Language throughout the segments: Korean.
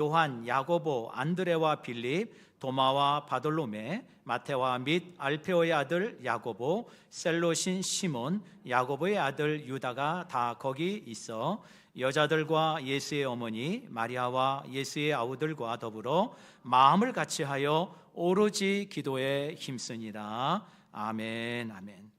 요한, 야고보, 안드레와 빌립, 도마와 바돌로메, 마테와 및 알페오의 아들 야고보, 셀롯인 시몬, 야고보의 아들 유다가 다 거기 있어 여자들과 예수의 어머니 마리아와 예수의 아우들과 더불어 마음을 같이하여 오로지 기도에 힘쓰니라. 아멘. 아멘.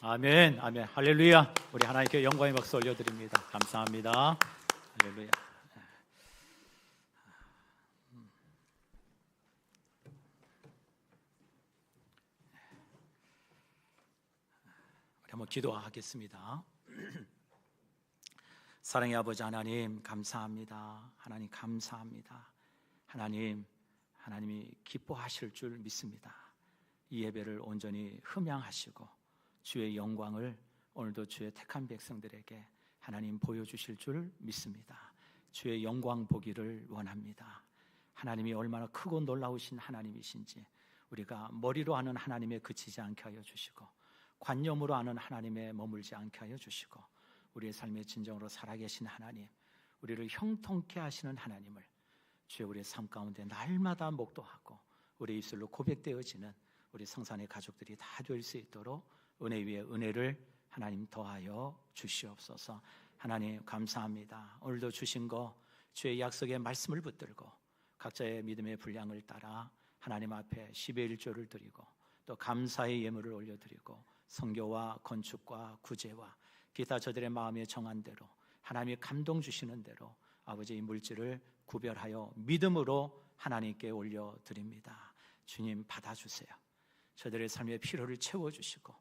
아멘, 아멘, 할렐루야. 우리 하나님께 영광의 박수 올려드립니다. 감사합니다. 할렐루야. 한번 기도하겠습니다. 사랑의 아버지 하나님 감사합니다. 하나님 감사합니다. 하나님이 기뻐하실 줄 믿습니다. 이 예배를 온전히 흠양하시고 주의 영광을 오늘도 주의 택한 백성들에게 하나님 보여주실 줄 믿습니다. 주의 영광 보기를 원합니다. 하나님이 얼마나 크고 놀라우신 하나님이신지 우리가 머리로 아는 하나님에 그치지 않게 하여 주시고 관념으로 아는 하나님에 머물지 않게 하여 주시고 우리의 삶의 진정으로 살아계신 하나님, 우리를 형통케 하시는 하나님을 주의 우리의 삶 가운데 날마다 목도하고 우리의 입술로 고백되어지는 우리 성산의 가족들이 다 될 수 있도록 은혜 위에 은혜를 하나님 더하여 주시옵소서. 하나님 감사합니다. 오늘도 주신 거 주의 약속의 말씀을 붙들고 각자의 믿음의 분량을 따라 하나님 앞에 10의 1조를 드리고 또 감사의 예물을 올려드리고 선교와 건축과 구제와 기타 저들의 마음에 정한 대로 하나님이 감동 주시는 대로 아버지의 물질을 구별하여 믿음으로 하나님께 올려드립니다. 주님 받아주세요. 저들의 삶의 필요를 채워주시고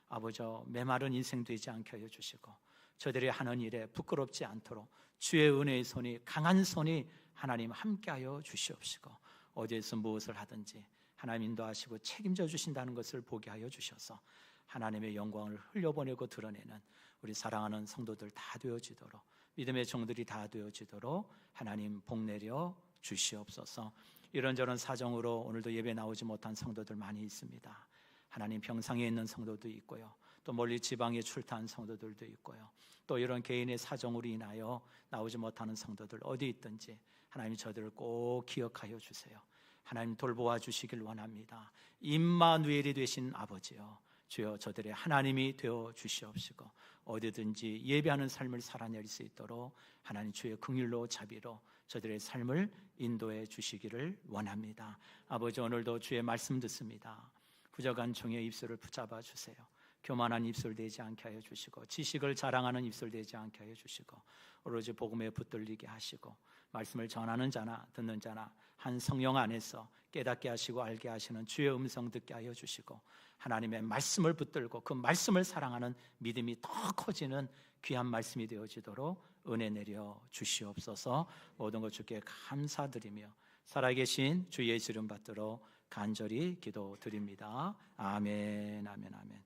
아버지 메마른 인생 되지 않게 하여 주시고 저들이 하는 일에 부끄럽지 않도록 주의 은혜의 손이 강한 손이 하나님 함께하여 주시옵시고 어디에서 무엇을 하든지 하나님 인도하시고 책임져 주신다는 것을 보게 하여 주셔서 하나님의 영광을 흘려보내고 드러내는 우리 사랑하는 성도들 다 되어지도록 믿음의 종들이 다 되어지도록 하나님 복내려 주시옵소서. 이런저런 사정으로 오늘도 예배 나오지 못한 성도들 많이 있습니다. 하나님 평상에 있는 성도도 있고요, 또 멀리 지방에 출타한 성도들도 있고요, 또 이런 개인의 사정으로 인하여 나오지 못하는 성도들 어디 있든지 하나님 저들을 꼭 기억하여 주세요. 하나님 돌보아 주시길 원합니다. 임마누엘이 되신 아버지요, 주여 저들의 하나님이 되어 주시옵시고 어디든지 예배하는 삶을 살아낼 수 있도록 하나님 주의 긍휼로 자비로 저들의 삶을 인도해 주시기를 원합니다. 아버지 오늘도 주의 말씀 듣습니다. 부족한 종의 입술을 붙잡아 주세요. 교만한 입술 되지 않게 하여 주시고 지식을 자랑하는 입술 되지 않게 하여 주시고 오로지 복음에 붙들리게 하시고 말씀을 전하는 자나 듣는 자나 한 성령 안에서 깨닫게 하시고 알게 하시는 주의 음성 듣게 하여 주시고 하나님의 말씀을 붙들고 그 말씀을 사랑하는 믿음이 더 커지는 귀한 말씀이 되어지도록 은혜 내려 주시옵소서. 모든 것 주께 감사드리며 살아계신 주 예수 이름 받들어 간절히 기도드립니다. 아멘, 아멘, 아멘.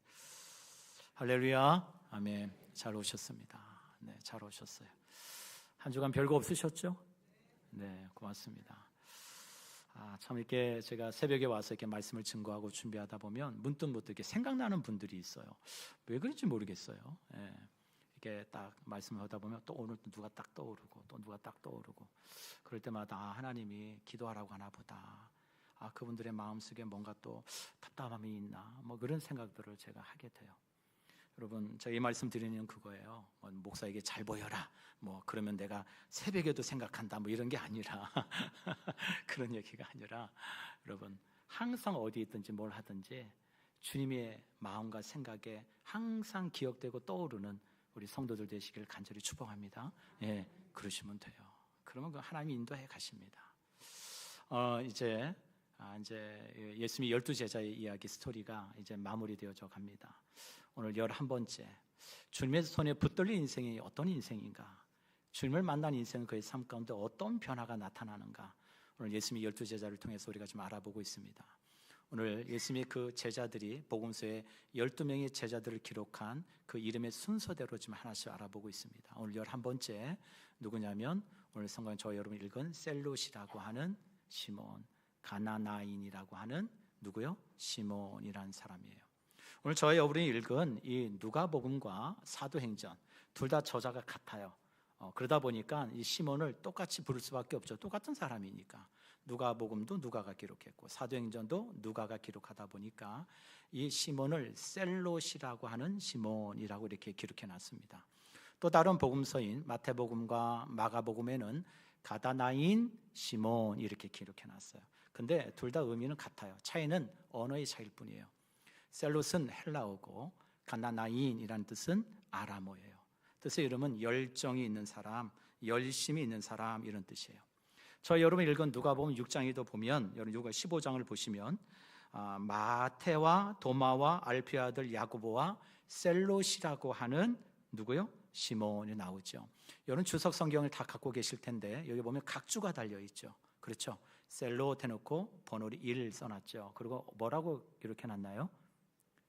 할렐루야, 아멘. 잘 오셨습니다. 네, 잘 오셨어요. 한 주간 별거 없으셨죠? 네, 고맙습니다. 참 이렇게 제가 새벽에 와서 이렇게 말씀을 증거하고 준비하다 보면 문득 이렇게 생각나는 분들이 있어요. 왜 그런지 모르겠어요. 예. 이렇게 딱 말씀을 하다 보면 또 오늘 또 누가 딱 떠오르고 또 누가 딱 떠오르고 그럴 때마다 하나님이 기도하라고 하나 보다. 그분들의 마음속에 뭔가 또 답답함이 있나 뭐 그런 생각들을 제가 하게 돼요. 여러분, 제가 이 말씀 드리는 그거예요. 목사에게 잘 보여라. 그러면 내가 새벽에도 생각한다. 이런 게 아니라 그런 얘기가 아니라 여러분, 항상 어디 있든지 뭘 하든지 주님의 마음과 생각에 항상 기억되고 떠오르는 우리 성도들 되시길 간절히 축복합니다. 예, 그러시면 돼요. 그러면 그 하나님이 인도해 가십니다. 이제 예수님의 12제자의 이야기 스토리가 이제 마무리되어져 갑니다. 오늘 11번째, 주님의 손에 붙들린 인생이 어떤 인생인가, 주님을 만난 인생은 그의 삶 가운데 어떤 변화가 나타나는가, 오늘 예수님의 12제자를 통해서 우리가 좀 알아보고 있습니다. 오늘 예수님의 그 제자들이 복음서에 12명의 제자들을 기록한 그 이름의 순서대로 지금 하나씩 알아보고 있습니다. 오늘 11번째 누구냐면 오늘 성경에 저와 여러분 읽은 셀롯이라고 하는 시몬, 가나나인이라고 하는 누구요? 시몬이라는 사람이에요. 오늘 저와 여러분이 읽은 이 누가복음과 사도행전 둘 다 저자가 같아요. 그러다 보니까 이 시몬을 똑같이 부를 수밖에 없죠. 똑같은 사람이니까. 누가복음도 누가가 기록했고 사도행전도 누가가 기록하다 보니까 이 시몬을 셀롯이라고 하는 시몬이라고 이렇게 기록해놨습니다. 또 다른 복음서인 마태복음과 마가복음에는 가다나인 시몬 이렇게 기록해놨어요. 근데 둘 다 의미는 같아요. 차이는 언어의 차이일 뿐이에요. 셀롯은 헬라어고 가나나인이라는 뜻은 아람어예요. 뜻의 이름은 열정이 있는 사람, 열심이 있는 사람 이런 뜻이에요. 저 여러분 읽은 누가복음 6장에도 보면 여러분 누가 15장을 보시면 마테와 도마와 알피의 아들 야고보와 셀롯이라고 하는 누구요? 시몬이 나오죠. 여러분 주석 성경을 다 갖고 계실 텐데 여기 보면 각주가 달려 있죠. 그렇죠? 셀롯 해놓고 번호를 1 써놨죠. 그리고 뭐라고 이렇게 놨나요?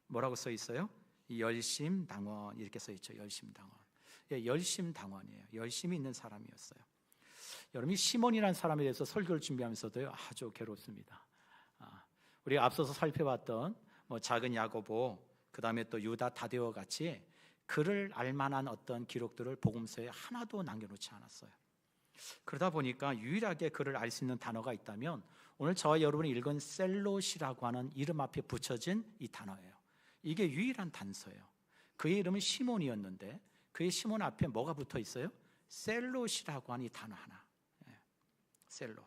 뭐라고 써 있어요? 열심당원 이렇게 써 있죠. 열심당원. 예, 열심당원이에요. 열심이 있는 사람이었어요. 여러분이 시몬이라는 사람에 대해서 설교를 준비하면서도요 아주 괴롭습니다. 우리가 앞서서 살펴봤던 작은 야고보, 그 다음에 또 유다 다데오 같이 그를 알만한 어떤 기록들을 복음서에 하나도 남겨놓지 않았어요. 그러다 보니까 유일하게 그를 알 수 있는 단어가 있다면 오늘 저와 여러분이 읽은 셀롯이라고 하는 이름 앞에 붙여진 이 단어예요. 이게 유일한 단서예요. 그의 이름은 시몬이었는데 그의 시몬 앞에 뭐가 붙어 있어요? 셀롯이라고 하는 이 단어 하나. 셀롯.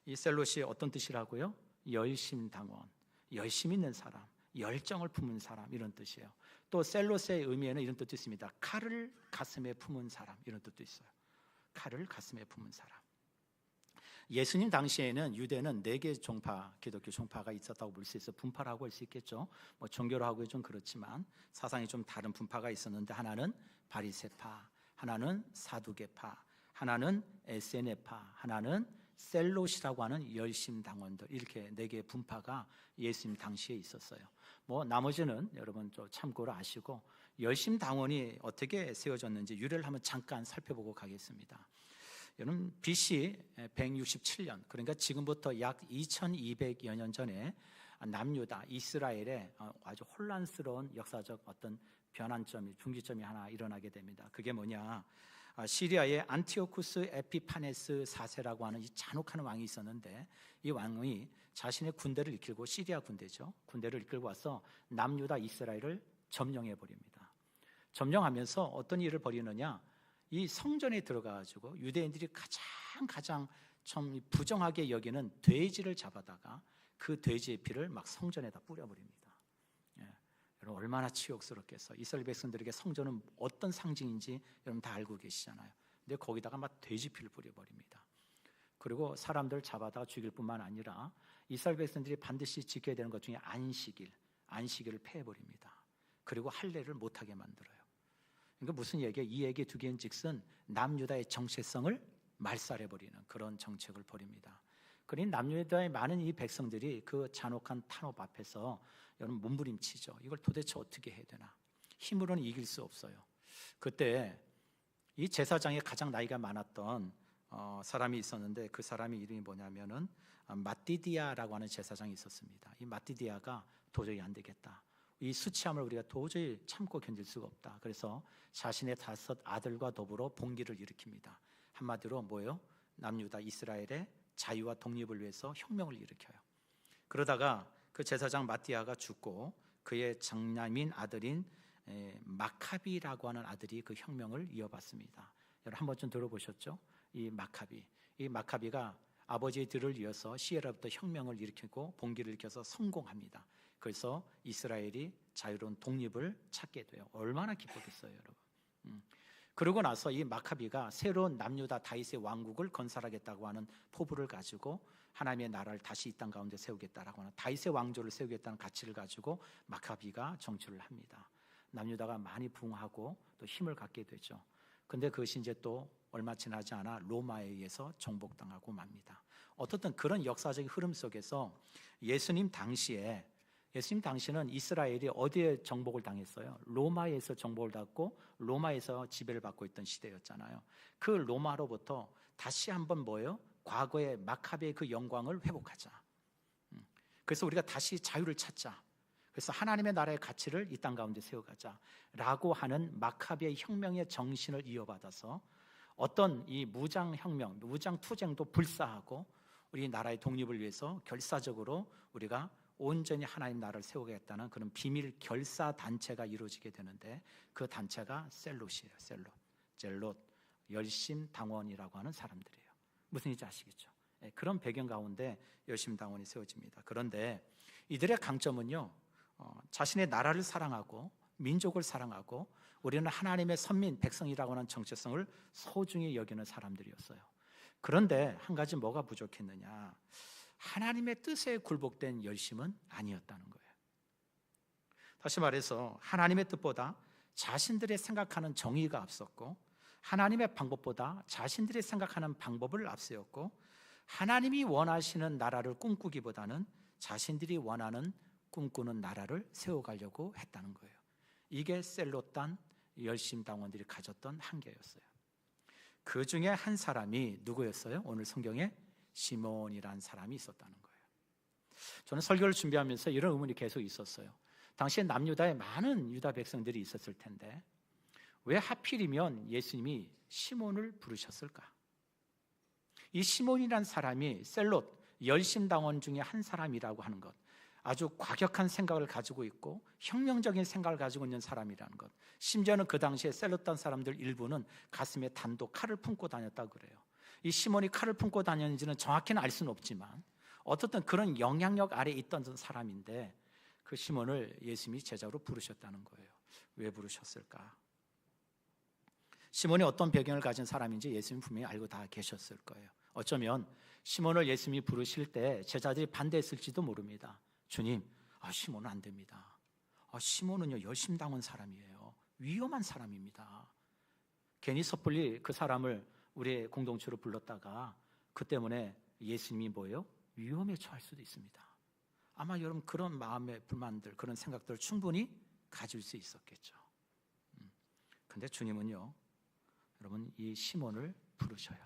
이 셀롯이 어떤 뜻이라고요? 열심당원, 열심 있는 사람, 열정을 품은 사람 이런 뜻이에요. 또 셀롯의 의미에는 이런 뜻도 있습니다. 칼을 가슴에 품은 사람 이런 뜻도 있어요. 칼을 가슴에 품은 사람. 예수님 당시에는 유대는 4개의 종파, 기독교 종파가 있었다고 볼 수 있어요. 분파라고 할 수 있겠죠. 종교로 하고 좀 그렇지만 사상이 좀 다른 분파가 있었는데 하나는 바리새파, 하나는 사두개파, 하나는 에세네파, 하나는 셀롯이라고 하는 열심당원들 이렇게 4개의 분파가 예수님 당시에 있었어요. 나머지는 여러분 좀 참고로 아시고 열심당원이 어떻게 세워졌는지 유래를 한번 잠깐 살펴보고 가겠습니다. 여러분 BC 167년 그러니까 지금부터 약 2200여 년 전에 남유다 이스라엘에 아주 혼란스러운 역사적 어떤 변환점이 중지점이 하나 일어나게 됩니다. 그게 뭐냐? 시리아의 안티오쿠스 에피파네스 4세라고 하는 이 잔혹한 왕이 있었는데 이 왕이 자신의 군대를 이끌고 시리아 군대죠. 군대를 이끌고 와서 남유다 이스라엘을 점령해 버립니다. 점령하면서 어떤 일을 벌이느냐? 이 성전에 들어가가지고 유대인들이 가장 좀 부정하게 여기는 돼지를 잡아다가 그 돼지의 피를 막 성전에다 뿌려버립니다. 여러분 얼마나 치욕스럽겠어. 이스라엘 백성들에게 성전은 어떤 상징인지 여러분 다 알고 계시잖아요. 근데 거기다가 막 돼지 피를 뿌려버립니다. 그리고 사람들 잡아다가 죽일 뿐만 아니라 이스라엘 백성들이 반드시 지켜야 되는 것 중에 안식일을 폐해버립니다. 그리고 할례를 못하게 만들어요. 그러니까 무슨 얘기예요? 이 얘기 두 개인즉슨 남유다의 정체성을 말살해버리는 그런 정책을 벌입니다. 그러니 남유다의 많은 이 백성들이 그 잔혹한 탄압 앞에서 여러분 몸부림치죠. 이걸 도대체 어떻게 해야 되나? 힘으로는 이길 수 없어요. 그때 이 제사장에 가장 나이가 많았던 사람이 있었는데 그 사람의 이름이 뭐냐면은 마띠디아라고 하는 제사장이 있었습니다. 이 마띠디아가 도저히 안 되겠다. 이 수치함을 우리가 도저히 참고 견딜 수가 없다. 그래서 자신의 5 아들과 더불어 봉기를 일으킵니다. 한마디로 뭐예요? 남유다 이스라엘의 자유와 독립을 위해서 혁명을 일으켜요. 그러다가 그 제사장 마띠아가 죽고 그의 장남인 아들인 마카비라고 하는 아들이 그 혁명을 이어받습니다. 여러분 한 번쯤 들어보셨죠? 이 마카비가 아버지의 뒤를 이어서 시에라부터 혁명을 일으키고 봉기를 일으켜서 성공합니다. 그래서 이스라엘이 자유로운 독립을 찾게 돼요. 얼마나 기뻤겠어요, 여러분. 그러고 나서 이 마카비가 새로운 남유다 다윗의 왕국을 건설하겠다고 하는 포부를 가지고 하나님의 나라를 다시 이 땅 가운데 세우겠다라고 하는 다윗의 왕조를 세우겠다는 가치를 가지고 마카비가 정치를 합니다. 남유다가 많이 부흥하고 또 힘을 갖게 되죠. 근데 그것이 이제 또 얼마 지나지 않아 로마에 의해서 정복당하고 맙니다. 어떻든 그런 역사적인 흐름 속에서 예수님 당시는 이스라엘이 어디에 정복을 당했어요? 로마에서 정복을 받고 로마에서 지배를 받고 있던 시대였잖아요. 그 로마로부터 다시 한번 뭐예요? 과거의 마카베의 그 영광을 회복하자. 그래서 우리가 다시 자유를 찾자. 그래서 하나님의 나라의 가치를 이 땅 가운데 세워가자라고 하는 마카베의 혁명의 정신을 이어받아서 어떤 이 무장혁명, 무장투쟁도 불사하고 우리 나라의 독립을 위해서 결사적으로 우리가 온전히 하나님 나라를 세우겠다는 그런 비밀 결사 단체가 이루어지게 되는데 그 단체가 셀롯이에요. 셀롯, 열심당원이라고 하는 사람들이에요. 무슨 일인지 아시겠죠? 그런 배경 가운데 열심당원이 세워집니다. 그런데 이들의 강점은요, 자신의 나라를 사랑하고 민족을 사랑하고 우리는 하나님의 선민 백성이라고 하는 정체성을 소중히 여기는 사람들이었어요. 그런데 한 가지 뭐가 부족했느냐? 하나님의 뜻에 굴복된 열심은 아니었다는 거예요. 다시 말해서 하나님의 뜻보다 자신들이 생각하는 정의가 앞섰고, 하나님의 방법보다 자신들이 생각하는 방법을 앞세웠고, 하나님이 원하시는 나라를 꿈꾸기보다는 자신들이 원하는 꿈꾸는 나라를 세워가려고 했다는 거예요. 이게 셀롯단 열심당원들이 가졌던 한계였어요. 그 중에 한 사람이 누구였어요? 오늘 성경에 시몬이라는 사람이 있었다는 거예요. 저는 설교를 준비하면서 이런 의문이 계속 있었어요. 당시에 남유다에 많은 유다 백성들이 있었을 텐데 왜 하필이면 예수님이 시몬을 부르셨을까? 이 시몬이라는 사람이 셀롯 열심당원 중에 한 사람이라고 하는 것, 아주 과격한 생각을 가지고 있고 혁명적인 생각을 가지고 있는 사람이라는 것, 심지어는 그 당시에 셀롯단 사람들 일부는 가슴에 단도 칼을 품고 다녔다고 그래요. 이 시몬이 칼을 품고 다녔는지는 정확히는 알 수는 없지만 어떻든 그런 영향력 아래에 있던 사람인데 그 시몬을 예수님이 제자로 부르셨다는 거예요. 왜 부르셨을까? 시몬이 어떤 배경을 가진 사람인지 예수님 분명히 알고 다 계셨을 거예요. 어쩌면 시몬을 예수님이 부르실 때 제자들이 반대했을지도 모릅니다. 주님, 시몬은 안 됩니다. 시몬은요 열심당원 사람이에요. 위험한 사람입니다. 괜히 섣불리 그 사람을 우리의 공동체로 불렀다가 그 때문에 예수님이 뭐예요? 위험에 처할 수도 있습니다. 아마 여러분 그런 마음의 불만들, 그런 생각들을 충분히 가질 수 있었겠죠. 근데 주님은요, 여러분 이 시몬을 부르셔요.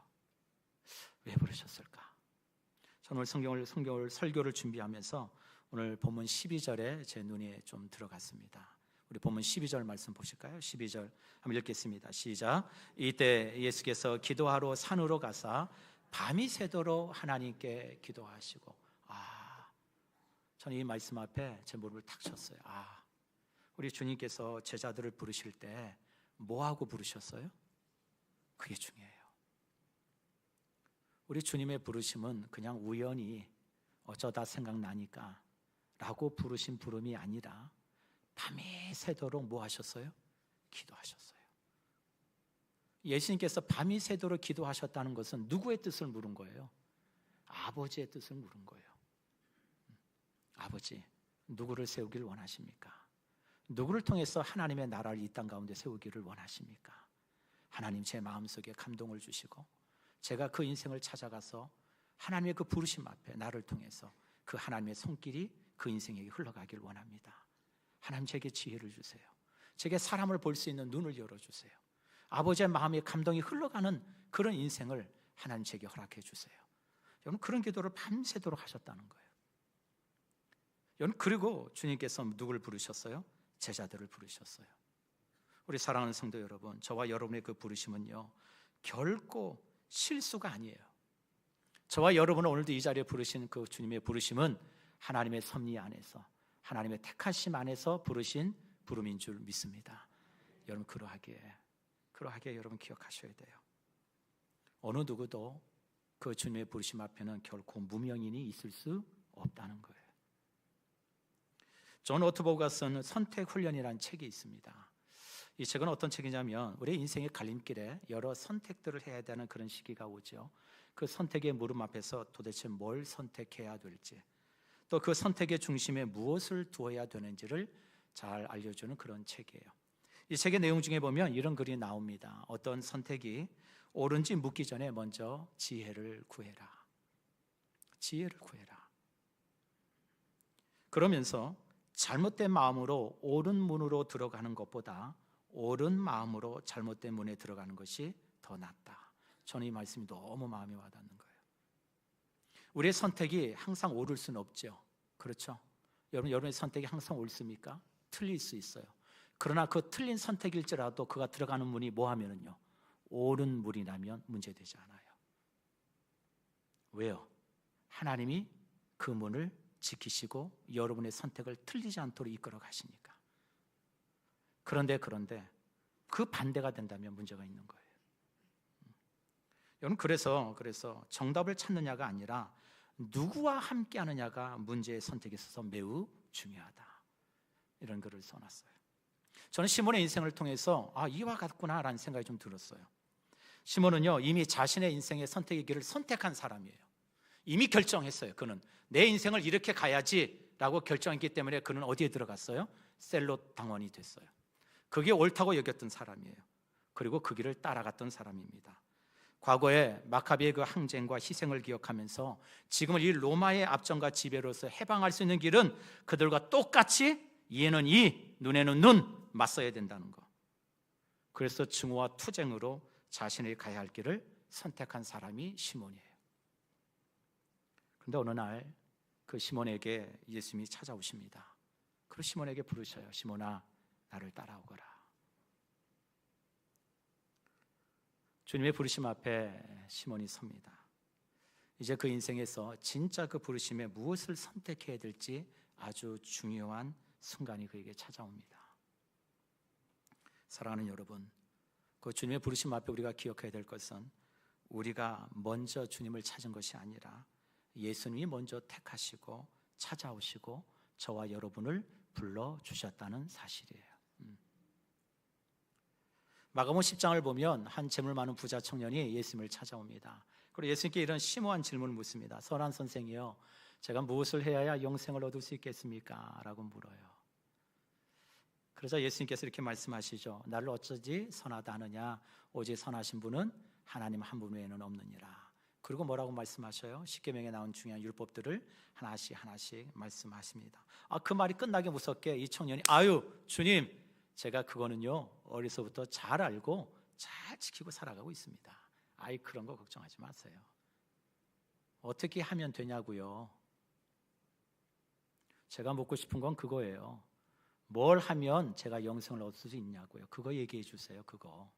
왜 부르셨을까? 저는 오늘 성경을 설교를 준비하면서 오늘 본문 12절에 제 눈에 좀 들어갔습니다. 우리 본문 12절 말씀 보실까요? 12절 한번 읽겠습니다. 시작. 이때 예수께서 기도하러 산으로 가사 밤이 새도록 하나님께 기도하시고. 저는 이 말씀 앞에 제 무릎을 탁 쳤어요. 우리 주님께서 제자들을 부르실 때 뭐하고 부르셨어요? 그게 중요해요. 우리 주님의 부르심은 그냥 우연히 어쩌다 생각나니까 라고 부르신 부름이 아니라 밤이 새도록 뭐 하셨어요? 기도하셨어요. 예수님께서 밤이 새도록 기도하셨다는 것은 누구의 뜻을 물은 거예요? 아버지의 뜻을 물은 거예요. 아버지, 누구를 세우기를 원하십니까? 누구를 통해서 하나님의 나라를 이 땅 가운데 세우기를 원하십니까? 하나님, 제 마음속에 감동을 주시고 제가 그 인생을 찾아가서 하나님의 그 부르심 앞에 나를 통해서 그 하나님의 손길이 그 인생에게 흘러가길 원합니다. 하나님, 제게 지혜를 주세요. 제게 사람을 볼 수 있는 눈을 열어주세요. 아버지의 마음에 감동이 흘러가는 그런 인생을 하나님 제게 허락해 주세요. 여러분, 그런 기도를 밤새도록 하셨다는 거예요. 여러분, 그리고 주님께서 누구를 부르셨어요? 제자들을 부르셨어요. 우리 사랑하는 성도 여러분, 저와 여러분의 그 부르심은요 결코 실수가 아니에요. 저와 여러분을 오늘도 이 자리에 부르신 그 주님의 부르심은 하나님의 섭리 안에서, 하나님의 택하심 안에서 부르신 부름인 줄 믿습니다. 여러분, 그러하게 여러분 기억하셔야 돼요. 어느 누구도 그 주님의 부르심 앞에는 결코 무명인이 있을 수 없다는 거예요. 존 오트버그가 쓴 선택훈련이라는 책이 있습니다. 이 책은 어떤 책이냐면 우리 인생의 갈림길에 여러 선택들을 해야 되는 그런 시기가 오죠. 그 선택의 물음 앞에서 도대체 뭘 선택해야 될지, 또 그 선택의 중심에 무엇을 두어야 되는지를 잘 알려주는 그런 책이에요. 이 책의 내용 중에 보면 이런 글이 나옵니다. 어떤 선택이 옳은지 묻기 전에 먼저 지혜를 구해라. 지혜를 구해라. 그러면서 잘못된 마음으로 옳은 문으로 들어가는 것보다 옳은 마음으로 잘못된 문에 들어가는 것이 더 낫다. 저는 이 말씀이 너무 마음에 와닿는 거예요. 우리의 선택이 항상 옳을 수는 없죠. 그렇죠? 여러분의 선택이 항상 옳습니까? 틀릴 수 있어요. 그러나 그 틀린 선택일지라도 그가 들어가는 문이 뭐 하면은요, 옳은 문이라면 문제되지 않아요. 왜요? 하나님이 그 문을 지키시고 여러분의 선택을 틀리지 않도록 이끌어 가시니까. 그런데 그 반대가 된다면 문제가 있는 거예요. 여러분, 그래서 정답을 찾느냐가 아니라 누구와 함께 하느냐가 문제의 선택에 있어서 매우 중요하다. 이런 글을 써놨어요. 저는 시몬의 인생을 통해서 이와 같구나라는 생각이 좀 들었어요. 시몬은요 이미 자신의 인생의 선택의 길을 선택한 사람이에요. 이미 결정했어요. 그는 내 인생을 이렇게 가야지라고 결정했기 때문에 그는 어디에 들어갔어요? 셀롯 당원이 됐어요. 그게 옳다고 여겼던 사람이에요. 그리고 그 길을 따라갔던 사람입니다. 과거에 마카비의 그 항쟁과 희생을 기억하면서 지금은 이 로마의 압정과 지배로서 해방할 수 있는 길은 그들과 똑같이 이에는 이, 눈에는 눈 맞서야 된다는 거. 그래서 증오와 투쟁으로 자신이 가야 할 길을 선택한 사람이 시몬이에요. 그런데 어느 날 그 시몬에게 예수님이 찾아오십니다. 그리고 시몬에게 부르셔요. 시몬아, 나를 따라오거라. 주님의 부르심 앞에 시몬이 섭니다. 이제 그 인생에서 진짜 그 부르심에 무엇을 선택해야 될지 아주 중요한 순간이 그에게 찾아옵니다. 사랑하는 여러분, 그 주님의 부르심 앞에 우리가 기억해야 될 것은 우리가 먼저 주님을 찾은 것이 아니라 예수님이 먼저 택하시고 찾아오시고 저와 여러분을 불러주셨다는 사실이에요. 마가복음 10장을 보면 한 재물 많은 부자 청년이 예수님을 찾아옵니다. 그리고 예수님께 이런 심오한 질문을 묻습니다. 선한 선생이여, 제가 무엇을 해야 영생을 얻을 수 있겠습니까? 라고 물어요. 그러자 예수님께서 이렇게 말씀하시죠. 나를 어쩌지 선하다 하느냐? 오직 선하신 분은 하나님 한 분 외에는 없느니라. 그리고 뭐라고 말씀하셔요? 십계명에 나온 중요한 율법들을 하나씩 말씀하십니다. 그 말이 끝나기 무섭게 이 청년이 아유 주님, 제가 그거는요 어려서부터 잘 알고 잘 지키고 살아가고 있습니다. 아이 그런 거 걱정하지 마세요. 어떻게 하면 되냐고요? 제가 묻고 싶은 건 그거예요. 뭘 하면 제가 영생을 얻을 수 있냐고요. 그거 얘기해 주세요. 그거.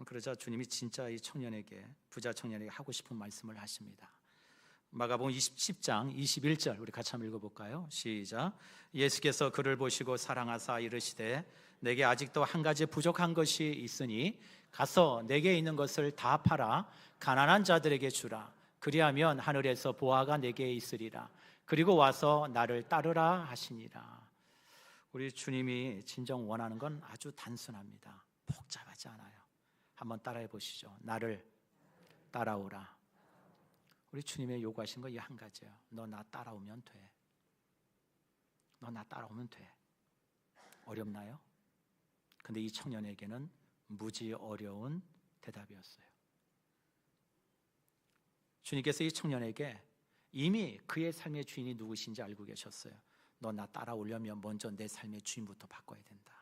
그러자 주님이 진짜 이 청년에게, 부자 청년에게 하고 싶은 말씀을 하십니다. 마가복음 10장 21절 우리 같이 한번 읽어볼까요? 시작. 예수께서 그를 보시고 사랑하사 이르시되 내게 아직도 한 가지 부족한 것이 있으니 가서 내게 있는 것을 다 팔아 가난한 자들에게 주라. 그리하면 하늘에서 보화가 내게 있으리라. 그리고 와서 나를 따르라 하시니라. 우리 주님이 진정 원하는 건 아주 단순합니다. 복잡하지 않아요. 한번 따라해 보시죠. 나를 따라오라. 우리 주님의 요구하신 거 이 한 가지예요. 너 나 따라오면 돼. 너 나 따라오면 돼. 어렵나요? 근데 이 청년에게는 무지 어려운 대답이었어요. 주님께서 이 청년에게 이미 그의 삶의 주인이 누구신지 알고 계셨어요. 너 나 따라오려면 먼저 내 삶의 주인부터 바꿔야 된다.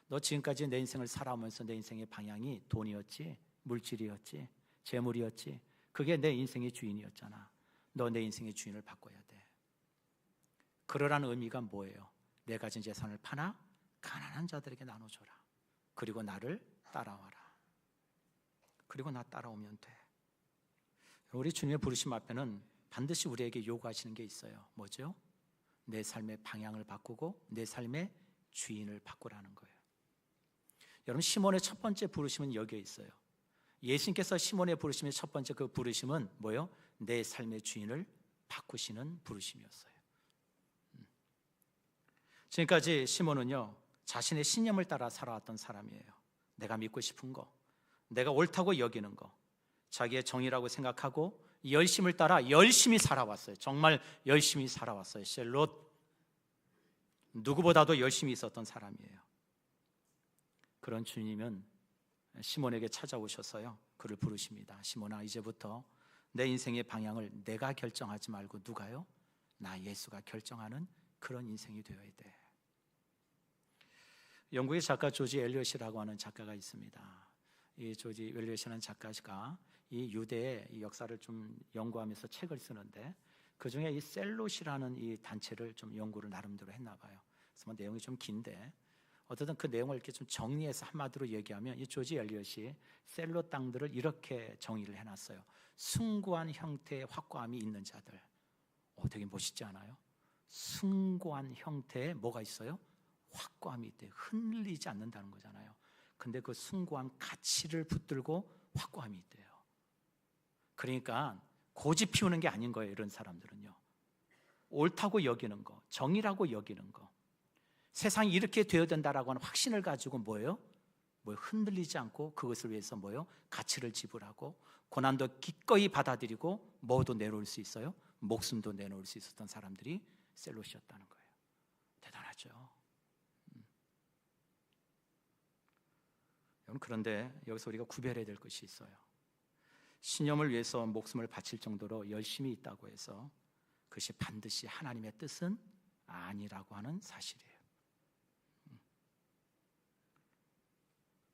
너 지금까지 내 인생을 살아오면서 내 인생의 방향이 돈이었지, 물질이었지, 재물이었지. 그게 내 인생의 주인이었잖아. 너 내 인생의 주인을 바꿔야 돼. 그러라는 의미가 뭐예요? 내 가진 재산을 파나 가난한 자들에게 나눠줘라. 그리고 나를 따라와라. 그리고 나 따라오면 돼. 우리 주님의 부르심 앞에는 반드시 우리에게 요구하시는 게 있어요. 뭐죠? 내 삶의 방향을 바꾸고 내 삶의 주인을 바꾸라는 거예요. 여러분, 시몬의 첫 번째 부르심은 여기에 있어요. 예수님께서 시몬의 부르심의 첫 번째 그 부르심은 뭐예요? 내 삶의 주인을 바꾸시는 부르심이었어요. 지금까지 시몬은요 자신의 신념을 따라 살아왔던 사람이에요. 내가 믿고 싶은 거, 내가 옳다고 여기는 거, 자기의 정의라고 생각하고 열심을 따라 열심히 살아왔어요. 정말 열심히 살아왔어요. 셀롯, 누구보다도 열심히 있었던 사람이에요. 그런 주님은 시몬에게 찾아오셔서요 그를 부르십니다. 시몬아, 이제부터 내 인생의 방향을 내가 결정하지 말고 누가요? 나 예수가 결정하는 그런 인생이 되어야 돼. 영국의 작가 조지 엘리엇이라고 하는 작가가 있습니다. 이 조지 엘리엇이라는 작가가 이 유대의 역사를 좀 연구하면서 책을 쓰는데 그 중에 이 셀롯이라는 이 단체를 좀 연구를 나름대로 했나 봐요. 그래서 뭐 내용이 좀 긴데 어쨌든 그 내용을 이렇게 좀 정리해서 한마디로 얘기하면 이 조지 엘리엇이 셀롯 땅들을 이렇게 정의를 해놨어요. 숭고한 형태의 확고함이 있는 자들. 되게 멋있지 않아요? 숭고한 형태의 뭐가 있어요? 확고함이 있대요. 흔들리지 않는다는 거잖아요. 근데 그 숭고함 가치를 붙들고 확고함이 있대요. 그러니까 고집 피우는 게 아닌 거예요. 이런 사람들은요. 옳다고 여기는 거, 정의라고 여기는 거, 세상이 이렇게 되어야 된다라고 하는 확신을 가지고 뭐예요? 뭐 흔들리지 않고 그것을 위해서 뭐요? 가치를 지불하고 고난도 기꺼이 받아들이고 뭐도 내놓을 수 있어요? 목숨도 내놓을 수 있었던 사람들이 셀롯이었다는 거예요. 대단하죠. 여러분, 그런데 여기서 우리가 구별해야 될 것이 있어요. 신념을 위해서 목숨을 바칠 정도로 열심히 있다고 해서 그것이 반드시 하나님의 뜻은 아니라고 하는 사실이에요.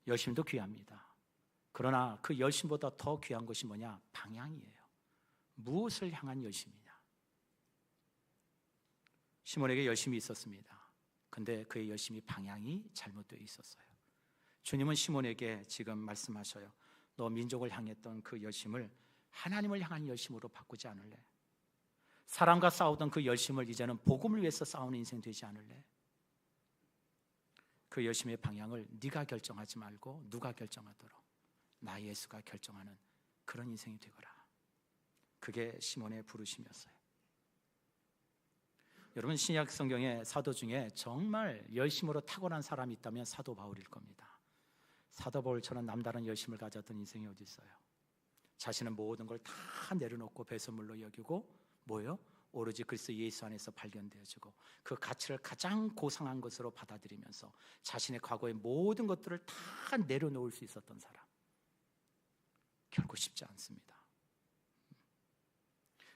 열심도 귀합니다. 그러나 그 열심보다 더 귀한 것이 뭐냐? 방향이에요. 무엇을 향한 열심이냐? 시몬에게 열심이 있었습니다. 근데 그의 열심이 방향이 잘못되어 있었어요. 주님은 시몬에게 지금 말씀하셔요. 너 민족을 향했던 그 열심을 하나님을 향한 열심으로 바꾸지 않을래? 사람과 싸우던 그 열심을 이제는 복음을 위해서 싸우는 인생 되지 않을래? 그 열심의 방향을 네가 결정하지 말고 누가 결정하도록 나 예수가 결정하는 그런 인생이 되거라. 그게 시몬의 부르심이었어요. 여러분, 신약 성경의 사도 중에 정말 열심으로 탁월한 사람이 있다면 사도 바울일 겁니다. 사도 바울처럼 남다른 열심을 가졌던 인생이 어디 있어요? 자신의 모든 걸 다 내려놓고 배설물로 여기고 뭐예요? 오로지 그리스도 예수 안에서 발견되어지고 그 가치를 가장 고상한 것으로 받아들이면서 자신의 과거의 모든 것들을 다 내려놓을 수 있었던 사람. 결코 쉽지 않습니다.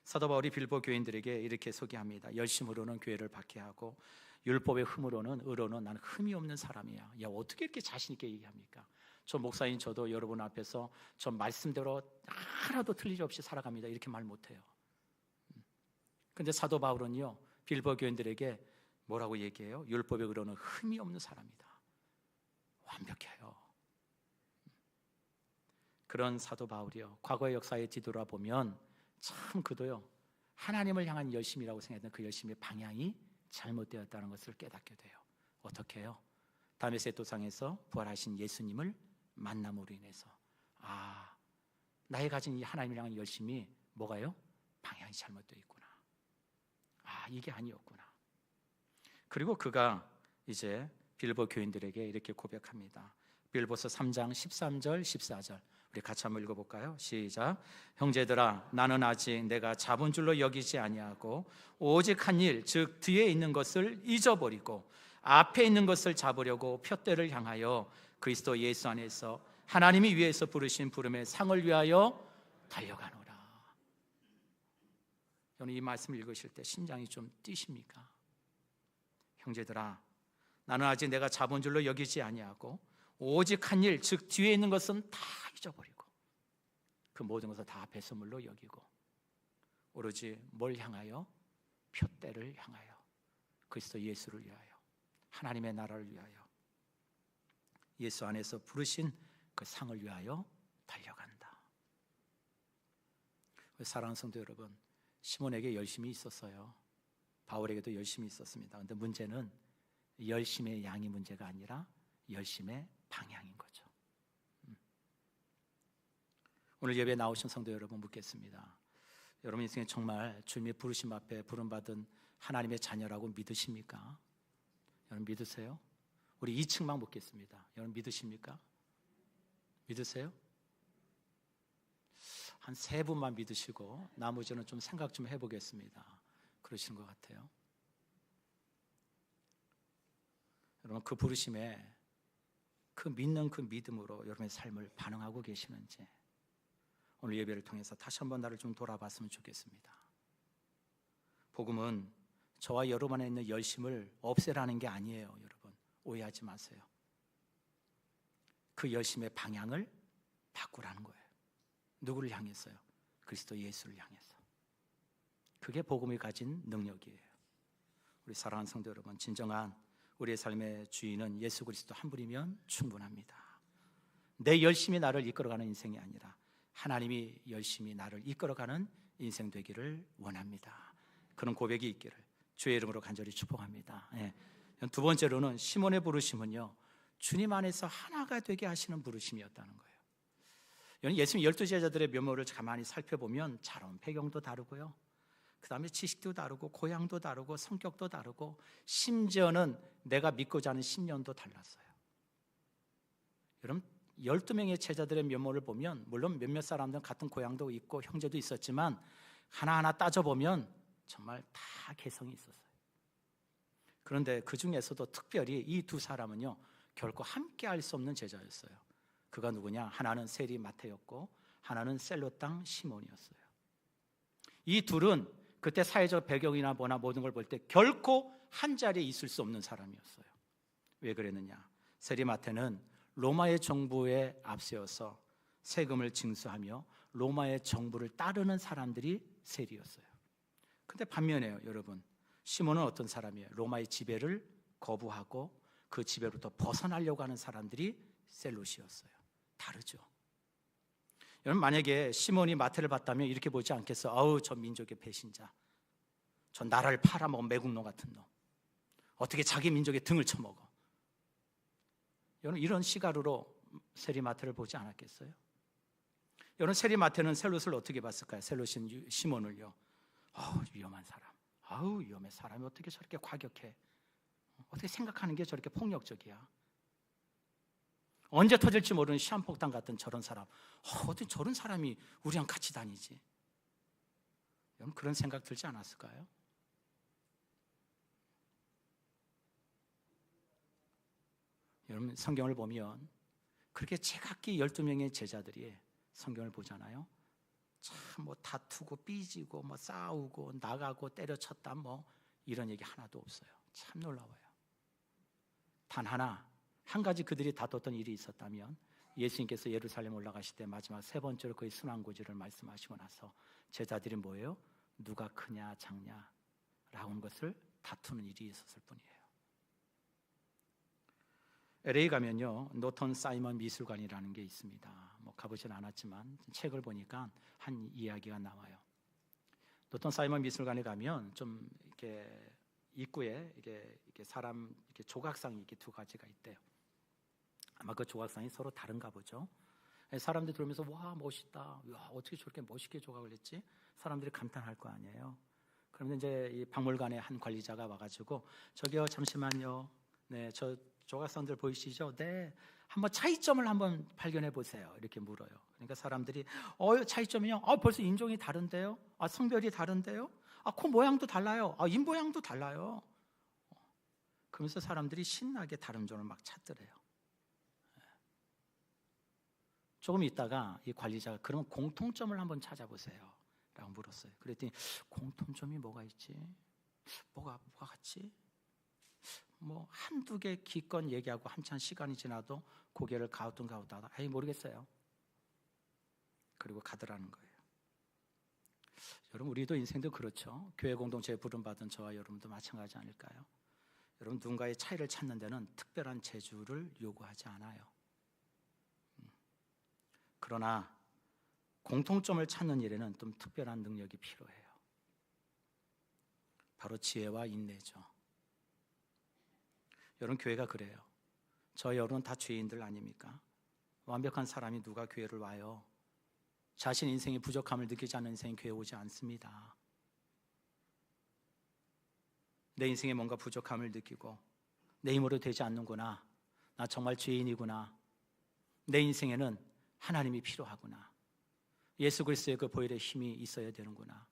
사도 바울이 빌보 교인들에게 이렇게 소개합니다. 열심으로는 교회를 박해하고 율법의 흠으로는 의로는 나는 흠이 없는 사람이야. 야, 어떻게 이렇게 자신 있게 얘기합니까? 저 목사인 저도 여러분 앞에서 저 말씀대로 하나도 틀리지 없이 살아갑니다. 이렇게 말 못해요. 근데 사도 바울은요, 빌보 교인들에게 뭐라고 얘기해요? 율법의 의로는 흠이 없는 사람이다. 완벽해요. 그런 사도 바울이요, 과거의 역사에 뒤돌아보면 참 그도요, 하나님을 향한 열심이라고 생각했던 그 열심의 방향이 잘못되었다는 것을 깨닫게 돼요. 어떻게 해요? 다메섹 도상에서 부활하신 예수님을 만남으로 인해서 나의 가진 이 하나님을 향한 열심이 뭐가요? 방향이 잘못되어 있구나. 이게 아니었구나. 그리고 그가 이제 빌보 교인들에게 이렇게 고백합니다. 빌보서 3장 13절 14절 우리 같이 한번 읽어볼까요? 시작. 형제들아, 나는 아직 내가 잡은 줄로 여기지 아니하고 오직 한 일, 즉 뒤에 있는 것을 잊어버리고 앞에 있는 것을 잡으려고 푯대를 향하여 그리스도 예수 안에서 하나님이 위에서 부르신 부름의 상을 위하여 달려가노라. 여러분, 이 말씀을 읽으실 때 심장이 좀 뛰십니까? 형제들아, 나는 아직 내가 잡은 줄로 여기지 아니하고 오직 한 일, 즉 뒤에 있는 것은 다 잊어버리고 그 모든 것을 다 배설물로 여기고 오로지 뭘 향하여? 푯대를 향하여 그리스도 예수를 위하여 하나님의 나라를 위하여 예수 안에서 부르신 그 상을 위하여 달려간다. 사랑하는 성도 여러분, 시몬에게 열심이 있었어요. 바울에게도 열심이 있었습니다. 그런데 문제는 열심의 양이 문제가 아니라 열심의 방향인 거죠. 오늘 예배에 나오신 성도 여러분 묻겠습니다. 여러분 인생에 정말 주님의 부르심 앞에 부름받은 하나님의 자녀라고 믿으십니까? 여러분 믿으세요? 우리 2층만 묻겠습니다. 여러분 믿으십니까? 믿으세요? 한 3분만 믿으시고 나머지는 좀 생각 좀 해보겠습니다. 그러시는 것 같아요. 여러분 그 부르심에 그 믿는 그 믿음으로 여러분의 삶을 반응하고 계시는지 오늘 예배를 통해서 다시 한번 나를 좀 돌아봤으면 좋겠습니다. 복음은 저와 여러분 안에 있는 열심을 없애라는 게 아니에요. 여러분 오해하지 마세요. 그 열심의 방향을 바꾸라는 거예요. 누구를 향해서요? 그리스도 예수를 향해서. 그게 복음이 가진 능력이에요. 우리 사랑하는 성도 여러분, 진정한 우리의 삶의 주인은 예수 그리스도 한 분이면 충분합니다. 내 열심이 나를 이끌어가는 인생이 아니라 하나님이 열심히 나를 이끌어가는 인생 되기를 원합니다. 그런 고백이 있기를 주의 이름으로 간절히 축복합니다. 두 번째로는 시몬의 부르심은요, 주님 안에서 하나가 되게 하시는 부르심이었다는 거예요. 예수님 12제자들의 면모를 가만히 살펴보면 자라온 배경도 다르고요, 그 다음에 지식도 다르고 고향도 다르고 성격도 다르고 심지어는 내가 믿고자 하는 신념도 달랐어요. 여러분 12명의 제자들의 면모를 보면 물론 몇몇 사람들은 같은 고향도 있고 형제도 있었지만 하나하나 따져보면 정말 다 개성이 있었어요. 그런데 그 중에서도 특별히 이 두 사람은요 결코 함께 할 수 없는 제자였어요. 그가 누구냐? 하나는 세리 마태였고 하나는 셀로 땅 시몬이었어요. 이 둘은 그때 사회적 배경이나 뭐나 모든 걸 볼 때 결코 한 자리에 있을 수 없는 사람이었어요. 왜 그랬느냐? 세리 마태는 로마의 정부에 앞세워서 세금을 징수하며 로마의 정부를 따르는 사람들이 세리였어요. 근데 반면에요, 여러분, 시몬은 어떤 사람이에요? 로마의 지배를 거부하고 그 지배로부터 벗어나려고 하는 사람들이 셀롯이었어요. 다르죠. 여러분, 만약에 시몬이 마태를 봤다면 이렇게 보지 않겠어? 아우, 저 민족의 배신자, 저 나라를 팔아먹은 매국노 같은 놈, 어떻게 자기 민족의 등을 쳐먹어? 여러분, 이런 시각으로 세리 마태를 보지 않았겠어요? 여러분, 세리 마태는 셀롯을 어떻게 봤을까요? 셀롯인 시몬을요, 아우, 위험한 사람, 아우, 위험해. 사람이 어떻게 저렇게 과격해? 어떻게 생각하는 게 저렇게 폭력적이야? 언제 터질지 모르는 시한폭탄 같은 저런 사람, 어떻게 저런 사람이 우리랑 같이 다니지? 여러분, 그런 생각 들지 않았을까요? 여러분, 성경을 보면 그렇게 제각기 12명의 제자들이 성경을 보잖아요. 참 뭐 다투고 삐지고 뭐 싸우고 나가고 때려쳤다 뭐 이런 얘기 하나도 없어요. 참 놀라워요. 단 하나, 한 가지 그들이 다퉜던 일이 있었다면 예수님께서 예루살렘 올라가실 때 마지막 세 번째로 그의 순환고지를 말씀하시고 나서 제자들이 뭐예요? 누가 크냐 작냐 라는 것을 다투는 일이 있었을 뿐이에요. LA 가면요 노턴 사이먼 미술관이라는 게 있습니다. 뭐 가보진 않았지만 책을 보니까 한 이야기가 나와요. 노턴 사이먼 미술관에 가면 좀 이렇게 입구에 이게 사람 이렇게 조각상이 이렇게 두 가지가 있대요. 아마 그 조각상이 서로 다른가 보죠. 사람들이 들으면서 와 멋있다, 와 어떻게 저렇게 멋있게 조각을 했지? 사람들이 감탄할 거 아니에요. 그런데 이제 이 박물관의 한 관리자가 와가지고 저기요 잠시만요. 네, 저 조각상들 보이시죠? 네, 한번 차이점을 한번 발견해 보세요. 이렇게 물어요. 그러니까 사람들이 차이점이요? 벌써 인종이 다른데요? 성별이 다른데요? 코 모양도 달라요. 입 모양도 달라요. 그러면서 사람들이 신나게 다른 점을 막 찾더래요. 조금 있다가 이 관리자가 그럼 공통점을 한번 찾아보세요 라고 물었어요. 그랬더니 공통점이 뭐가 있지? 뭐가 같지? 뭐 한두 개 기껏 얘기하고 한참 시간이 지나도 고개를 가우뚱가우뚱하다 모르겠어요. 그리고 가더라는 거예요. 여러분, 우리도 인생도 그렇죠. 교회 공동체에 부름받은 저와 여러분도 마찬가지 아닐까요? 여러분, 누군가의 차이를 찾는 데는 특별한 재주를 요구하지 않아요. 그러나 공통점을 찾는 일에는 좀 특별한 능력이 필요해요. 바로 지혜와 인내죠. 여러분, 교회가 그래요. 저 여러분 다 죄인들 아닙니까? 완벽한 사람이 누가 교회를 와요? 자신 인생의 부족함을 느끼지 않는 인생이 교회 오지 않습니다. 내 인생에 뭔가 부족함을 느끼고 내 힘으로 되지 않는구나, 나 정말 죄인이구나, 내 인생에는 하나님이 필요하구나, 예수 그리스도의 그 보혈의 힘이 있어야 되는구나,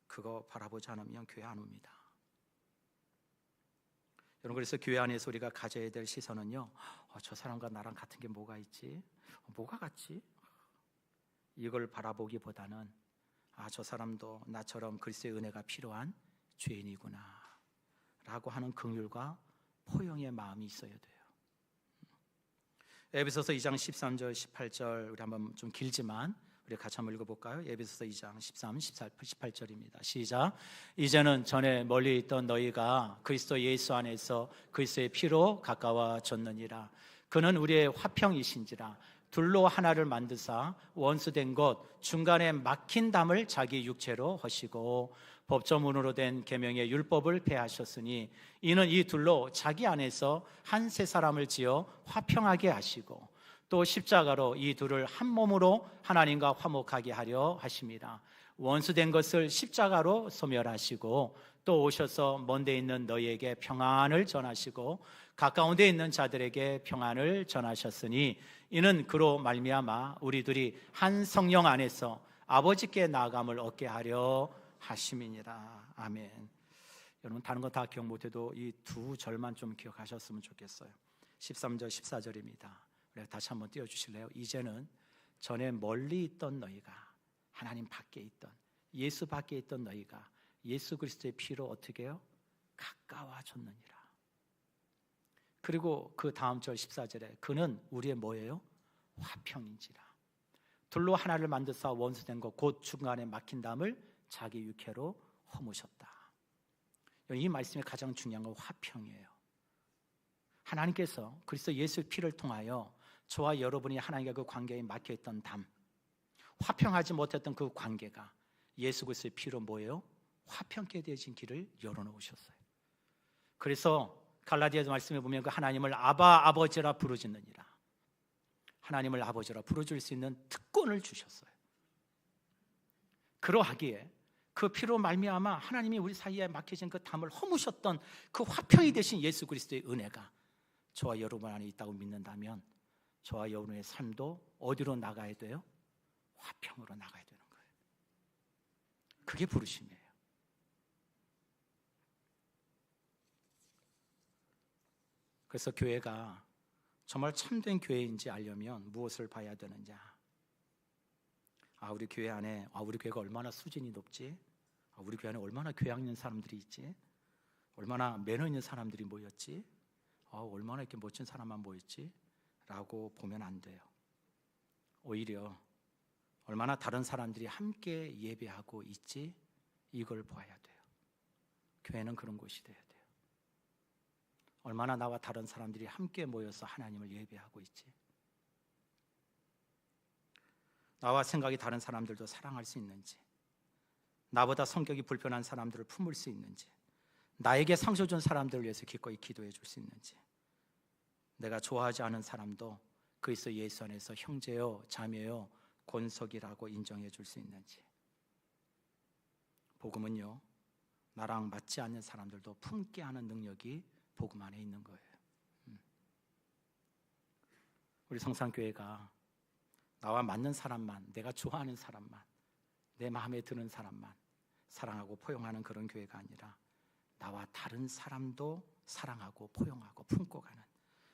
그거 바라보지 않으면 교회 안 옵니다. 여러분, 그래서 교회 안에서 우리가 가져야 될 시선은요, 저 사람과 나랑 같은 게 뭐가 있지? 뭐가 같지? 이걸 바라보기보다는 저 사람도 나처럼 그리스도의 은혜가 필요한 죄인이구나 라고 하는 긍휼과 포용의 마음이 있어야 돼요. 에베소서 2장 13절 18절 우리 한번 좀 길지만 우리 같이 한번 읽어볼까요? 에베소서 2장 13, 18절입니다. 시작. 이제는 전에 멀리 있던 너희가 그리스도 예수 안에서 그리스도의 피로 가까워졌느니라. 그는 우리의 화평이신지라. 둘로 하나를 만드사 원수된 것 중간에 막힌 담을 자기 육체로 하시고 법조문으로 된 계명의 율법을 폐하셨으니 이는 이 둘로 자기 안에서 한 세 사람을 지어 화평하게 하시고 또 십자가로 이 둘을 한 몸으로 하나님과 화목하게 하려 하십니다. 원수된 것을 십자가로 소멸하시고 또 오셔서 먼데 있는 너희에게 평안을 전하시고 가까운 데 있는 자들에게 평안을 전하셨으니 이는 그로 말미암아 우리들이 한 성령 안에서 아버지께 나아감을 얻게 하려 하심이니라. 아멘. 여러분 다른 거 다 기억 못해도 이 두 절만 좀 기억하셨으면 좋겠어요. 13절 14절입니다. 다시 한번 띄워주실래요? 이제는 전에 멀리 있던 너희가, 하나님 밖에 있던, 예수 밖에 있던 너희가 예수 그리스도의 피로 어떻게 해요? 가까워졌느니라. 그리고 그 다음 절 14절에 그는 우리의 뭐예요? 화평인지라. 둘로 하나를 만드사 원수된 것 곧 중간에 막힌 담을 자기 육회로 허무셨다. 이 말씀의 가장 중요한 건 화평이에요. 하나님께서 그리스도 예수의 피를 통하여 저와 여러분이 하나님과 그 관계에 막혀있던 담, 화평하지 못했던 그 관계가 예수 그리스도의 피로 뭐예요? 화평케 되어진 길을 열어놓으셨어요. 그래서 갈라디아서 말씀에 보면 그 하나님을 아바 아버지라 부르짖느니라. 하나님을 아버지라 부르짖을 수 있는 특권을 주셨어요. 그러하기에 그 피로 말미암아 하나님이 우리 사이에 막혀진 그 담을 허무셨던 그 화평이 되신 예수 그리스도의 은혜가 저와 여러분 안에 있다고 믿는다면 저와 여러분의 삶도 어디로 나가야 돼요? 화평으로 나가야 되는 거예요. 그게 부르심이에요. 그래서 교회가 정말 참된 교회인지 알려면 무엇을 봐야 되느냐? 우리 교회 안에 우리 교회가 얼마나 수준이 높지? 우리 교회 안에 얼마나 교양 있는 사람들이 있지? 얼마나 매너 있는 사람들이 모였지? 얼마나 이렇게 멋진 사람만 모였지? 라고 보면 안 돼요. 오히려 얼마나 다른 사람들이 함께 예배하고 있지? 이걸 봐야 돼요. 교회는 그런 곳이 돼야 돼요. 얼마나 나와 다른 사람들이 함께 모여서 하나님을 예배하고 있지? 나와 생각이 다른 사람들도 사랑할 수 있는지, 나보다 성격이 불편한 사람들을 품을 수 있는지, 나에게 상처 준 사람들을 위해서 기꺼이 기도해 줄 수 있는지, 내가 좋아하지 않은 사람도 그리스도 예수 안에서 형제요 자매요 권속이라고 인정해 줄 수 있는지. 복음은요, 나랑 맞지 않는 사람들도 품게 하는 능력이 복음 안에 있는 거예요. 우리 성산교회가 나와 맞는 사람만, 내가 좋아하는 사람만, 내 마음에 드는 사람만 사랑하고 포용하는 그런 교회가 아니라 나와 다른 사람도 사랑하고 포용하고 품고 가는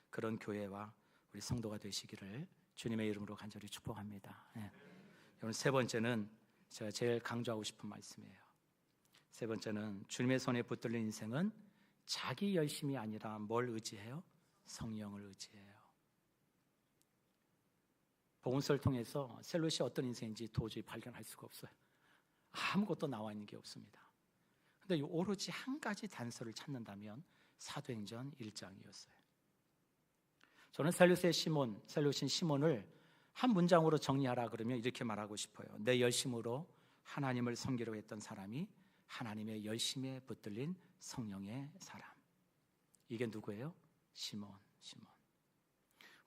그런 교회와 우리 성도가 되시기를 주님의 이름으로 간절히 축복합니다. 오늘 세 번째는 제가 제일 강조하고 싶은 말씀이에요. 세 번째는 주님의 손에 붙들린 인생은 자기 열심이 아니라 뭘 의지해요? 성령을 의지해요. 복음서를 통해서 셀롯이 어떤 인생인지 도저히 발견할 수가 없어요. 아무것도 나와 있는 게 없습니다. 그런데 오로지 한 가지 단서를 찾는다면 사도행전 1장이었어요. 저는 셀롯인 시몬을 한 문장으로 정리하라 그러면 이렇게 말하고 싶어요. 내 열심으로 하나님을 섬기려 했던 사람이 하나님의 열심에 붙들린 성령의 사람. 이게 누구예요? 시몬.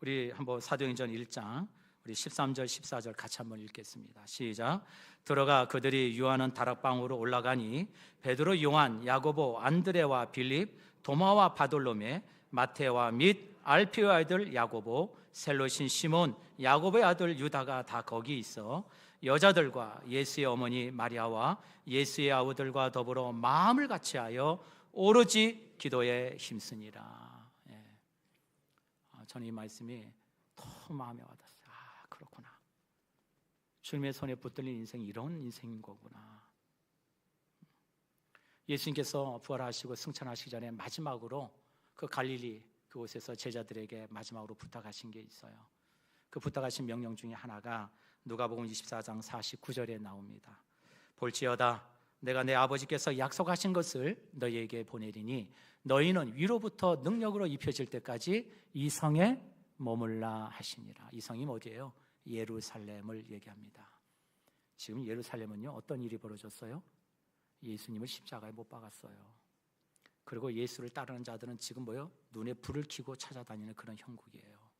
우리 한번 사도행전 1장 우리 13절 14절 같이 한번 읽겠습니다. 시작. 들어가 그들이 유하는 다락방으로 올라가니 베드로, 요한, 야고보, 안드레와 빌립, 도마와 바돌로메, 마테와 및 알피오의 아들 야고보, 셀롯인 시몬, 야고보의 아들 유다가 다 거기 있어 여자들과 예수의 어머니 마리아와 예수의 아우들과 더불어 마음을 같이하여 오로지 기도에 힘쓰니라. 저는 이 말씀이 너무 마음에 와닿았어요. 그렇구나. 주님의 손에 붙들린 인생이 이런 인생인 거구나. 예수님께서 부활하시고 승천하시기 전에 마지막으로 그 갈릴리 그곳에서 제자들에게 마지막으로 부탁하신 게 있어요. 그 부탁하신 명령 중에 하나가 누가복음 24장 49절에 나옵니다. 볼지어다 내가 내 아버지께서 약속하신 것을 너희에게 보내리니 너희는 위로부터 능력으로 입혀질 때까지 이 성에 머물라 하시니라. 이 성이 어디예요? 예루살렘을 얘기합니다. 지금 예루살렘은요 어떤 일이 벌어졌어요? 예수님을 십자가에 못 박았어요. 그리고 예수를 따르는 자들은 지금 눈에 불을 켜고 찾아다니는 그런 형국이에요.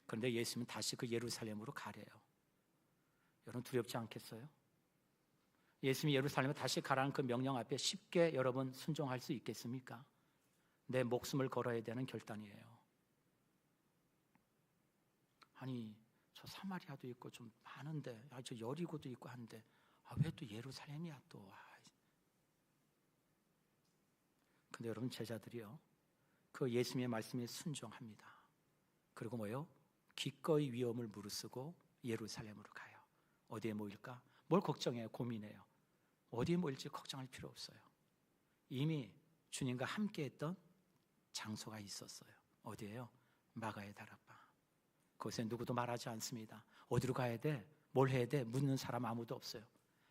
그런데 예수님은 다시 그 예루살렘으로 가래요. 여러분 두렵지 않겠어요? 예수님이 예루살렘에 다시 가라는 그 명령 앞에 쉽게 여러분 순종할 수 있겠습니까? 내 목숨을 걸어야 되는 결단이에요. 아니, 저 사마리아도 있고 좀 많은데, 저 여리고도 있고 한데, 왜 또 예루살렘이야 또. 근데 여러분, 제자들이요, 그 예수님의 말씀에 순종합니다. 그리고 뭐요? 기꺼이 위험을 무릅쓰고 예루살렘으로 가요. 어디에 모일까? 뭘 걱정해요? 고민해요. 어디에 모일지 걱정할 필요 없어요. 이미 주님과 함께했던 장소가 있었어요. 어디예요? 마가의 다락방. 그곳에 누구도 말하지 않습니다. 어디로 가야 돼? 뭘 해야 돼? 묻는 사람 아무도 없어요.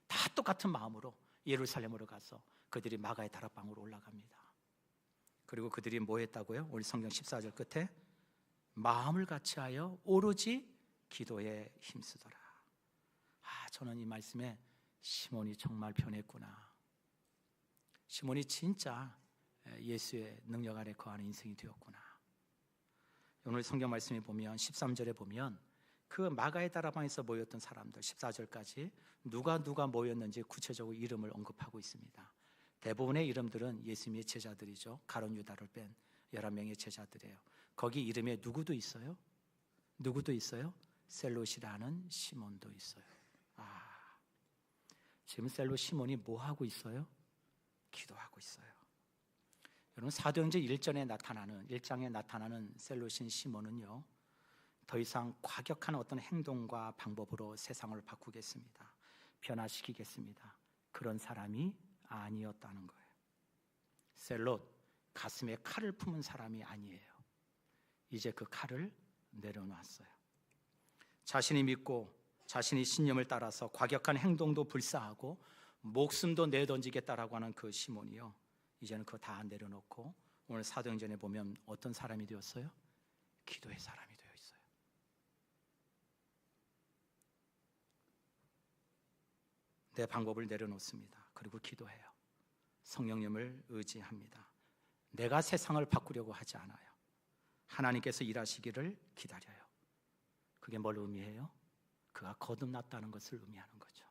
다 똑같은 마음으로 예루살렘으로 가서 그들이 마가의 다락방으로 올라갑니다. 그리고 그들이 뭐 했다고요? 오늘 성경 14절 끝에 마음을 같이하여 오로지 기도에 힘쓰더라. 저는 이 말씀에 시몬이 정말 변했구나. 시몬이 진짜 예수의 능력 아래 거하는 인생이 되었구나. 오늘 성경 말씀에 보면 13절에 보면 그 마가의 다락방에서 모였던 사람들 14절까지 누가 모였는지 구체적으로 이름을 언급하고 있습니다. 대부분의 이름들은 예수님의 제자들이죠. 가룟 유다를 뺀 11명의 제자들이에요. 거기 이름에 누구도 있어요? 셀롯이라는 시몬도 있어요. 지금 셀롯 시몬이 뭐 하고 있어요? 기도하고 있어요. 여러분, 사도행전 1장에 나타나는 셀롯인 시몬은요, 더 이상 과격한 어떤 행동과 방법으로 세상을 바꾸겠습니다, 변화시키겠습니다, 그런 사람이 아니었다는 거예요. 셀롯, 가슴에 칼을 품은 사람이 아니에요. 이제 그 칼을 내려놨어요. 자신이 믿고 자신이 신념을 따라서 과격한 행동도 불사하고 목숨도 내던지겠다라고 하는 그 시몬이요, 이제는 그거 다 내려놓고 오늘 사도행전에 보면 어떤 사람이 되었어요? 기도의 사람이 되어 있어요. 내 방법을 내려놓습니다. 그리고 기도해요. 성령님을 의지합니다. 내가 세상을 바꾸려고 하지 않아요. 하나님께서 일하시기를 기다려요. 그게 뭘 의미해요? 그가 거듭났다는 것을 의미하는 거죠.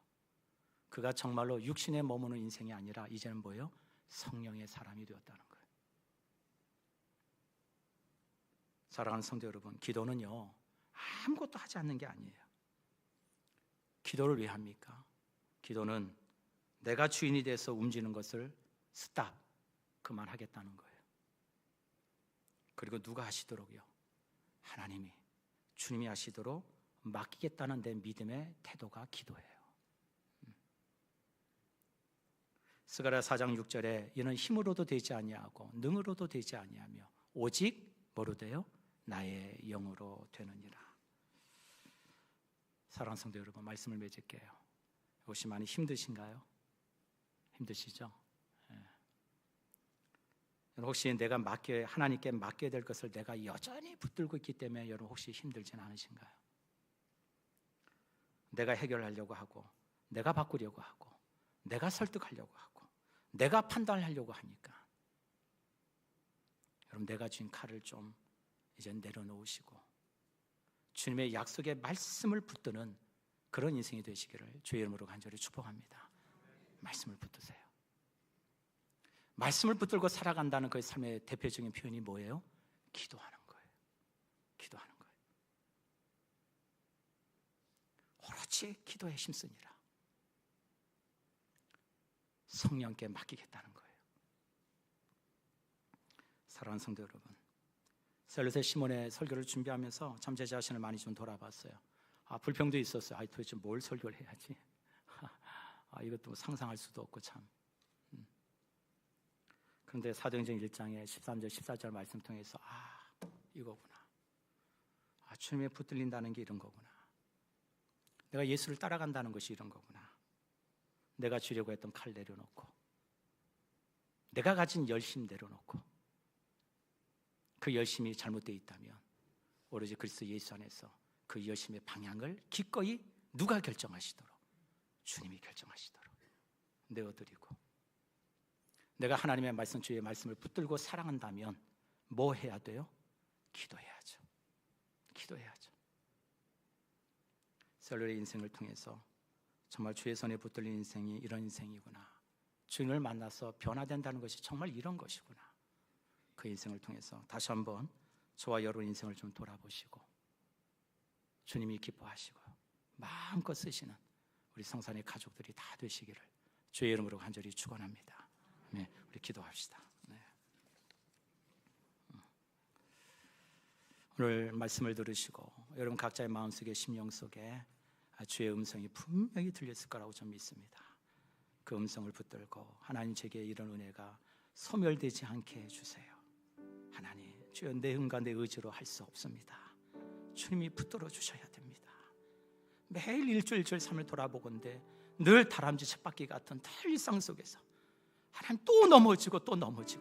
그가 정말로 육신에 머무는 인생이 아니라 이제는 뭐예요? 성령의 사람이 되었다는 거예요. 사랑하는 성도 여러분, 기도는요, 아무것도 하지 않는 게 아니에요. 기도를 왜 합니까? 기도는 내가 주인이 돼서 움직이는 것을 스탑, 그만하겠다는 거예요. 그리고 누가 하시도록요? 하나님이, 주님이 하시도록 맡기겠다는 내 믿음의 태도가 기도예요. 스가랴 4장 6절에 이는 힘으로도 되지 아니하고 능으로도 되지 아니하며 오직 뭐로 돼요? 나의 영으로 되느니라. 사랑하는 성도 여러분, 말씀을 맺을게요. 혹시 많이 힘드신가요? 힘드시죠? 혹시 내가 하나님께 맡겨야 될 것을 내가 여전히 붙들고 있기 때문에 여러분 혹시 힘들진 않으신가요? 내가 해결하려고 하고, 내가 바꾸려고 하고, 내가 설득하려고 하고, 내가 판단하려고 하니까 여러분, 내가 쥔 칼을 좀 이제 내려놓으시고 주님의 약속의 말씀을 붙드는 그런 인생이 되시기를 주의 이름으로 간절히 축복합니다. 말씀을 붙드세요. 말씀을 붙들고 살아간다는 그 삶의 대표적인 표현이 뭐예요? 기도하는 거예요. 기도하는 거예요. 오로지 기도에 힘쓰니라. 성령께 맡기겠다는 거예요. 사랑하는 성도 여러분, 셀롯의 시몬의 설교를 준비하면서 참 제 자신을 많이 좀 돌아봤어요. 불평도 있었어요. 도대체 뭘 설교를 해야지? 이것도 상상할 수도 없고 참. 그런데 사도행전 1장의 13절 14절 말씀 통해서 이거구나. 주님에 붙들린다는 게 이런 거구나. 내가 예수를 따라간다는 것이 이런 거구나. 내가 쥐려고 했던 칼 내려놓고, 내가 가진 열심 내려놓고, 그 열심이 잘못되어 있다면 오로지 그리스도 예수 안에서 그 열심의 방향을 기꺼이 누가 결정하시도록? 주님이 결정하시도록 내어드리고, 내가 하나님의 말씀, 주의 말씀을 붙들고 사랑한다면 뭐 해야 돼요? 기도해야죠. 기도해야죠. 셀롯의 인생을 통해서 정말 주의 손에 붙들린 인생이 이런 인생이구나. 주님을 만나서 변화된다는 것이 정말 이런 것이구나. 그 인생을 통해서 다시 한번 저와 여러분 인생을 좀 돌아보시고 주님이 기뻐하시고 마음껏 쓰시는 우리 성산의 가족들이 다 되시기를 주의 이름으로 간절히 축원합니다. 네, 우리 기도합시다. 네. 오늘 말씀을 들으시고 여러분 각자의 마음속에 심령 속에 주의 음성이 분명히 들렸을 거라고 좀 믿습니다. 그 음성을 붙들고 하나님 제게 이런 은혜가 소멸되지 않게 해주세요. 하나님 주여 내 힘과 내 의지로 할 수 없습니다. 주님이 붙들어 주셔야 됩니다. 매일 일주일 절 삶을 돌아보건대 늘 다람쥐 쳇바퀴 같은 늘 일상 속에서 하나님 또 넘어지고 또 넘어지고